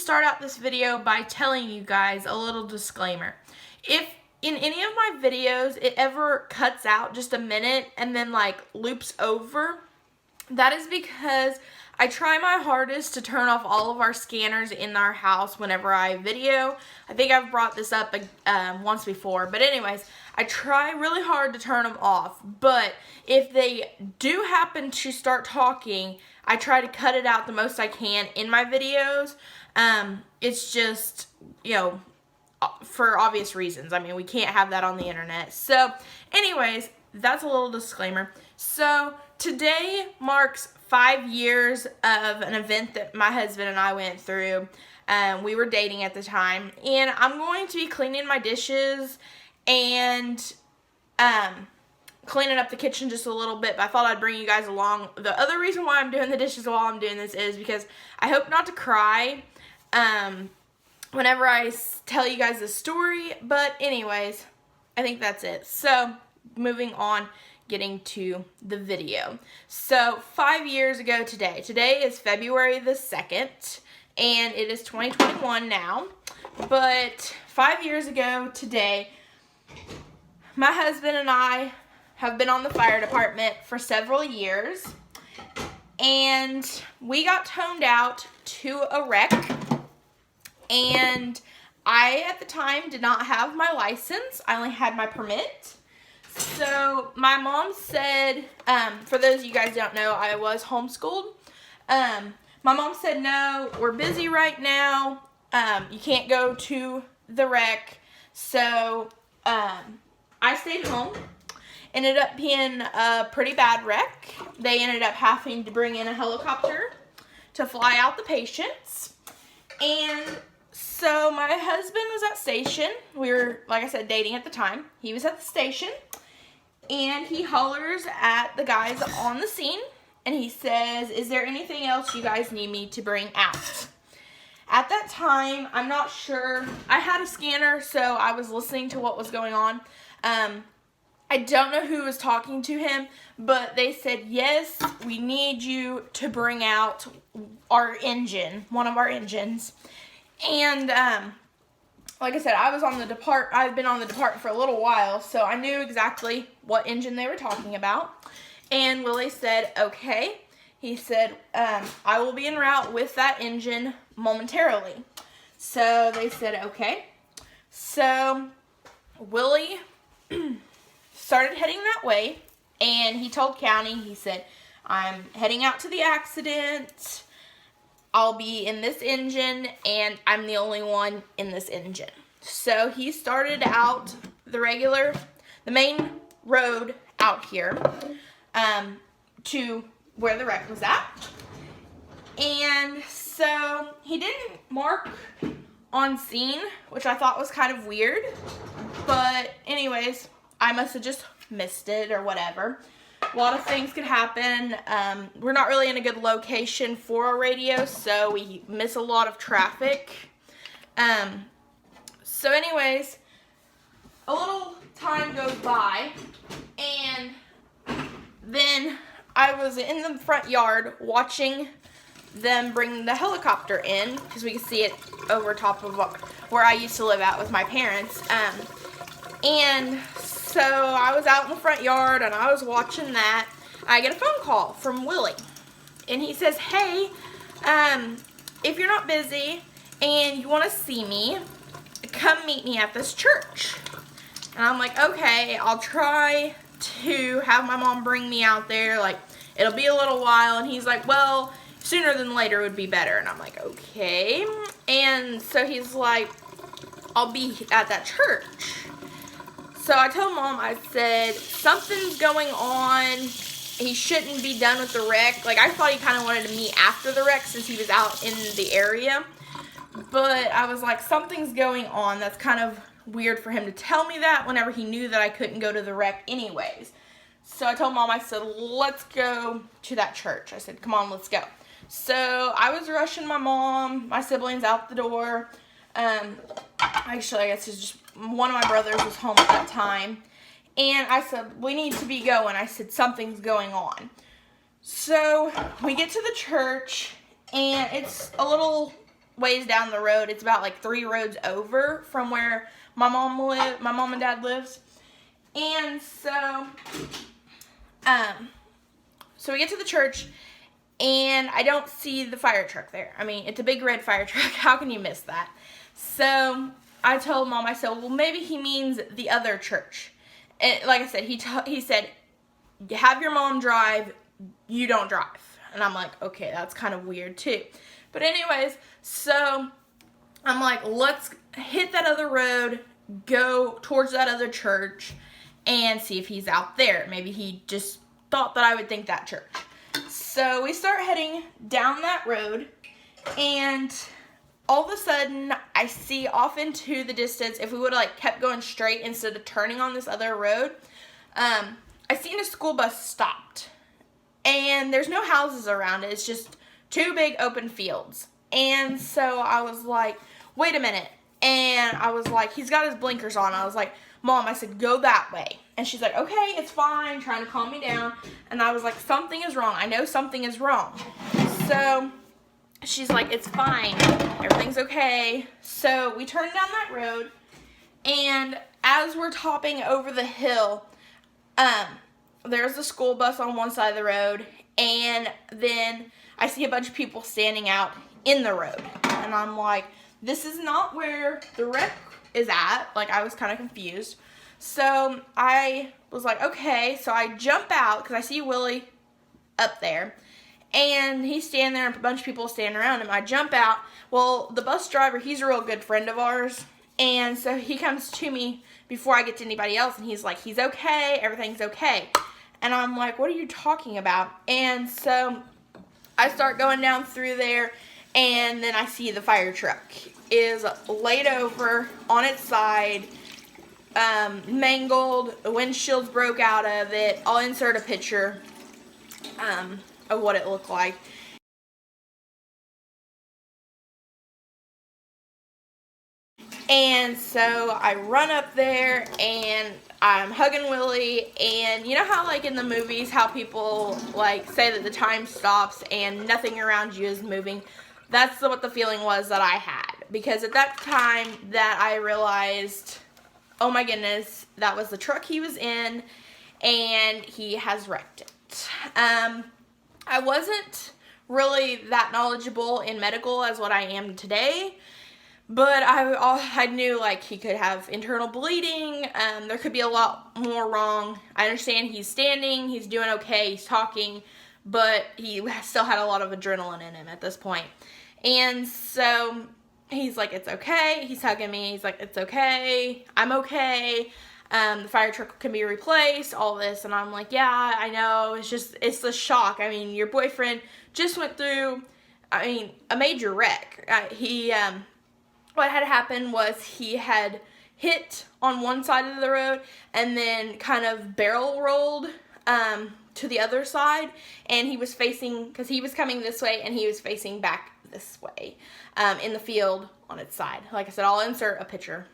start out this video by telling you guys a little disclaimer. If in any of my videos it ever cuts out just a minute and then like loops over, that is because I try my hardest to turn off all of our scanners in our house whenever I video. I think I've brought this up once before, but anyways, I try really hard to turn them off. But if they do happen to start talking, I try to cut it out the most I can in my videos. It's just, you know, for obvious reasons. I mean, we can't have that on the internet. So anyways, that's a little disclaimer. So today marks 5 years of an event that my husband and I went through. We were dating at the time, and I'm going to be cleaning my dishes and cleaning up the kitchen just a little bit, but I thought I'd bring you guys along. The other reason why I'm doing the dishes while I'm doing this is because I hope not to cry whenever I tell you guys this story, but anyways, I think that's it. So moving on, getting to the video. So 5 years ago today is February the 2nd, and it is 2021 now, but 5 years ago today, my husband and I have been on the fire department for several years, and we got toned out to a wreck, and I at the time did not have my license. I only had my permit. So my mom said, for those of you guys who don't know, I was homeschooled. My mom said, no, we're busy right now. You can't go to the wreck. So I stayed home. Ended up being a pretty bad wreck. They ended up having to bring in a helicopter to fly out the patients. And so my husband was at station. We were, like I said, dating at the time. He was at the station. And he hollers at the guys on the scene. And he says, is there anything else you guys need me to bring out? At that time, I'm not sure. I had a scanner, so I was listening to what was going on. I don't know who was talking to him, but they said, yes, we need you to bring out our engine, one of our engines. And like I said, I've been on the department for a little while, so I knew exactly what engine they were talking about. And Willie said, okay. He said, I will be en route with that engine momentarily. So they said, okay. So Willie started heading that way, and he told County, he said, I'm heading out to the accident. I'll be in this engine, and I'm the only one in this engine. So he started out the main road out here to where the wreck was at. And so he didn't mark on scene, which I thought was kind of weird. But anyways, I must have just missed it or whatever. A lot of things could happen. We're not really in a good location for a radio, so we miss a lot of traffic. So anyways, a little time goes by, and then I was in the front yard watching them bring the helicopter in, because we could see it over top of where I used to live at with my parents. And so I was out in the front yard, and I was watching that. I get a phone call from Willie, and he says, hey, if you're not busy and you want to see me, come meet me at this church. And I'm like, okay, I'll try to have my mom bring me out there. Like, it'll be a little while. And he's like, well, sooner than later would be better. And I'm like, okay. And so he's like, I'll be at that church. So I told Mom, I said, something's going on. He shouldn't be done with the wreck. Like, I thought he kind of wanted to meet after the wreck since he was out in the area. But I was like, something's going on. That's kind of weird for him to tell me that whenever he knew that I couldn't go to the wreck anyways. So I told Mom, I said, let's go to that church. I said, come on, let's go. So I was rushing my mom, my siblings out the door. Actually, I guess it's just one of my brothers was home at that time. And I said, we need to be going. I said, something's going on. So we get to the church, and it's a little ways down the road. It's about like 3 roads over from where my mom and dad lives. And so we get to the church, and I don't see the fire truck there. I mean, it's a big red fire truck. How can you miss that? So I told Mom, I said, well, maybe he means the other church. And like I said, he said, have your mom drive, you don't drive. And I'm like, okay, that's kind of weird too. But anyways, so I'm like, let's hit that other road, go towards that other church, and see if he's out there. Maybe he just thought that I would think that church. So we start heading down that road, and all of a sudden I see off into the distance, if we would have like kept going straight instead of turning on this other road, I seen a school bus stopped, and there's no houses around it. It's just 2 big open fields. And so I was like, wait a minute. And I was like, he's got his blinkers on. I was like, Mom, I said, go that way. And she's like, okay, it's fine, trying to calm me down. And I was like, something is wrong. I know something is wrong. So she's like, it's fine. Everything's okay. So we turned down that road, and as we're topping over the hill, there's the school bus on one side of the road, and then I see a bunch of people standing out in the road. And I'm like, this is not where the wreck is at. Like, I was kind of confused. So I was like, okay. So I jump out because I see Willie up there, and he's standing there and a bunch of people standing around him. I jump out. Well, the bus driver, he's a real good friend of ours, and so he comes to me before I get to anybody else, and he's like, he's okay, everything's okay. And I'm like, what are you talking about? And so I start going down through there, and then I see the fire truck is laid over on its side, mangled, the windshields broke out of it. I'll insert a picture of what it looked like. And so I run up there, and I'm hugging Willie, and you know how like in the movies how people like say that the time stops and nothing around you is moving? That's what the feeling was that I had, because at that time that I realized, oh my goodness, that was the truck he was in, and he has wrecked it. I wasn't really that knowledgeable in medical as what I am today, but I knew like he could have internal bleeding. There could be a lot more wrong. I understand he's standing, he's doing okay, he's talking, but he still had a lot of adrenaline in him at this point. And so he's like, it's okay. He's hugging me. He's like, it's okay. I'm okay. The fire truck can be replaced, all this. And I'm like, yeah, I know. It's the shock. I mean, your boyfriend just went through, a major wreck. What had happened was he had hit on one side of the road and then kind of barrel rolled to the other side, and he was facing, because he was coming this way and he was facing back this way in the field on its side. Like I said, I'll insert a picture.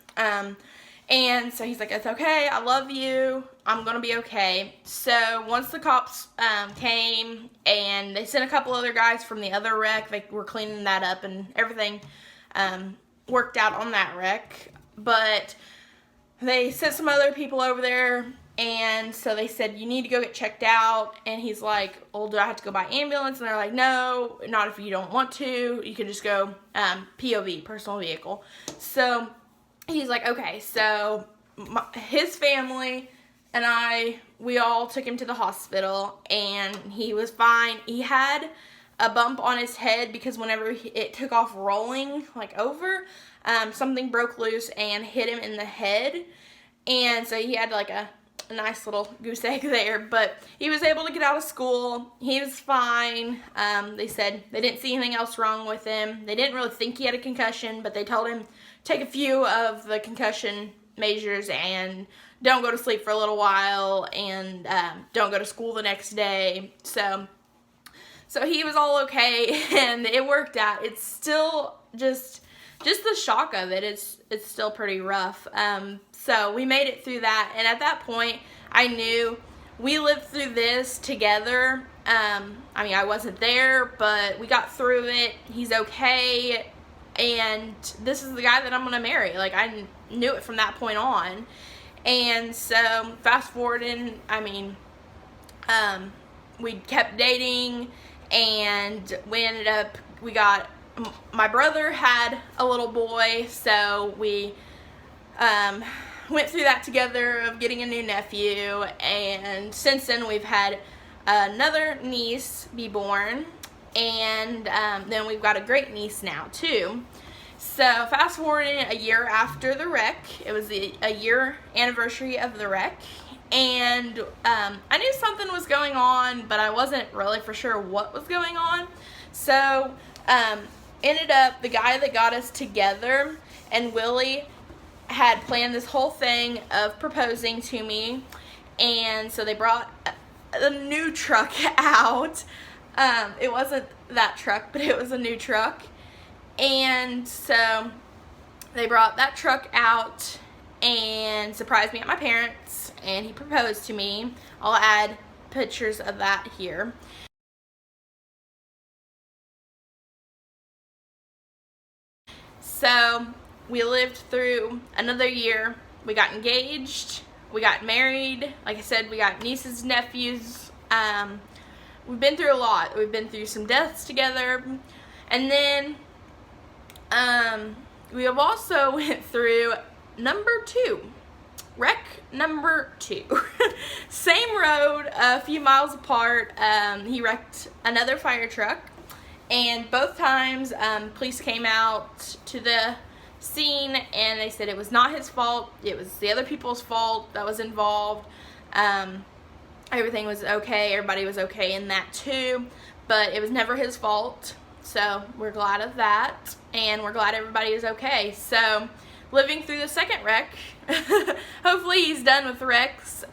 And so he's like, it's okay, I love you, I'm gonna be okay. So once the cops came, and they sent a couple other guys from the other wreck, they were cleaning that up, and everything worked out on that wreck. But they sent some other people over there, and so they said, you need to go get checked out. And he's like, well, do I have to go by ambulance? And they're like, no, not if you don't want to. You can just go POV, personal vehicle. So he's like, okay. So his family and we all took him to the hospital, and he was fine. He had a bump on his head because whenever it took off rolling like over, something broke loose and hit him in the head. And so he had like a nice little goose egg there, but he was able to get out of school. He was fine. They said they didn't see anything else wrong with him. They didn't really think he had a concussion, but they told him take a few of the concussion measures and don't go to sleep for a little while, and don't go to school the next day. So he was all okay, and it worked out. It's still just the shock of it. It's still pretty rough. So we made it through that, and at that point, I knew we lived through this together. I wasn't there, but we got through it. He's okay, and this is the guy that I'm gonna marry. Like, I knew it from that point on. And so fast forwarding, I mean, we kept dating, and we ended up, my brother had a little boy, so we went through that together of getting a new nephew, and since then we've had another niece be born, and then we've got a great niece now too. So fast forwarding a year after the wreck, it was a year anniversary of the wreck, and I knew something was going on, but I wasn't really for sure what was going on. So ended up, the guy that got us together and Willie had planned this whole thing of proposing to me, and so they brought a new truck out. It wasn't that truck, but it was a new truck, and so they brought that truck out and surprised me at my parents', and he proposed to me. I'll add pictures of that here. So we lived through another year. We got engaged, we got married. Like I said, we got nieces, nephews. We've been through a lot. We've been through some deaths together. And then we have also went through wreck number 2. Same road, a few miles apart. He wrecked another fire truck, and both times police came out to the scene, and they said it was not his fault. It was the other people's fault that was involved. Everything was okay. Everybody was okay in that too, but it was never his fault. So we're glad of that, and we're glad everybody is okay. So living through the second wreck, hopefully he's done with wrecks.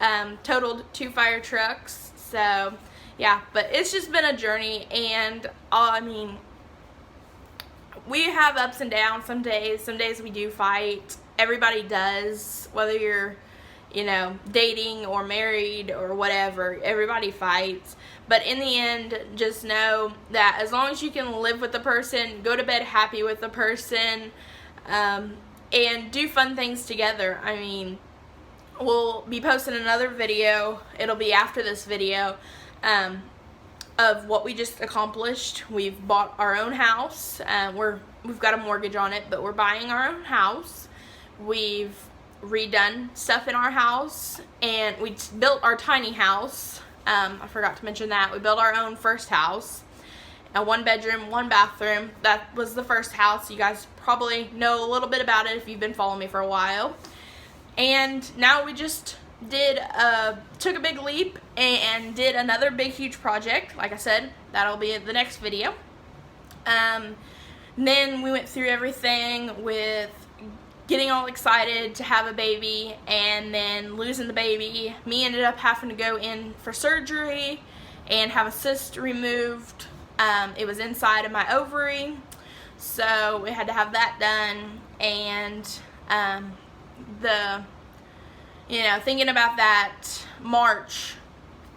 Totaled 2 fire trucks. So yeah, but it's just been a journey, and I mean, we have ups and downs some days. Some days we do fight. Everybody does, whether you're, you know, dating or married or whatever, everybody fights. But in the end, just know that as long as you can live with the person, go to bed happy with the person, and do fun things together. I mean, we'll be posting another video. It'll be after this video, of what we just accomplished. We've bought our own house. We've got a mortgage on it, but we're buying our own house. We've redone stuff in our house, and we built our tiny house. I forgot to mention that. We built our own first house, a 1-bedroom, 1-bathroom. That was the first house. You guys probably know a little bit about it if you've been following me for a while. And now we just took a big leap and did another big huge project. Like I said, that'll be the next video. Then we went through everything with getting all excited to have a baby, and then losing the baby. Me ended up having to go in for surgery and have a cyst removed. It was inside of my ovary, so we had to have that done. And thinking about that, March,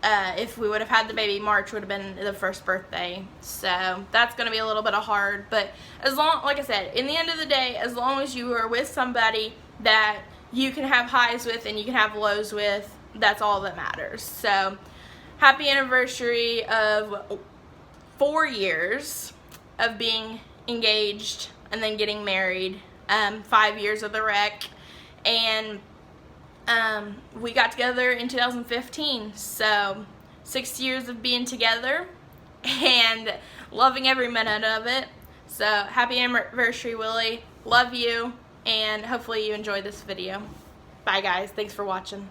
if we would have had the baby, March would have been the first birthday. So that's going to be a little bit hard, but like I said, in the end of the day, as long as you are with somebody that you can have highs with and you can have lows with, that's all that matters. So happy anniversary of 4 years of being engaged and then getting married, 5 years of the wreck, and we got together in 2015, so 6 years of being together and loving every minute of it. So happy anniversary, Willie. Love you, and hopefully you enjoyed this video. Bye guys, thanks for watching.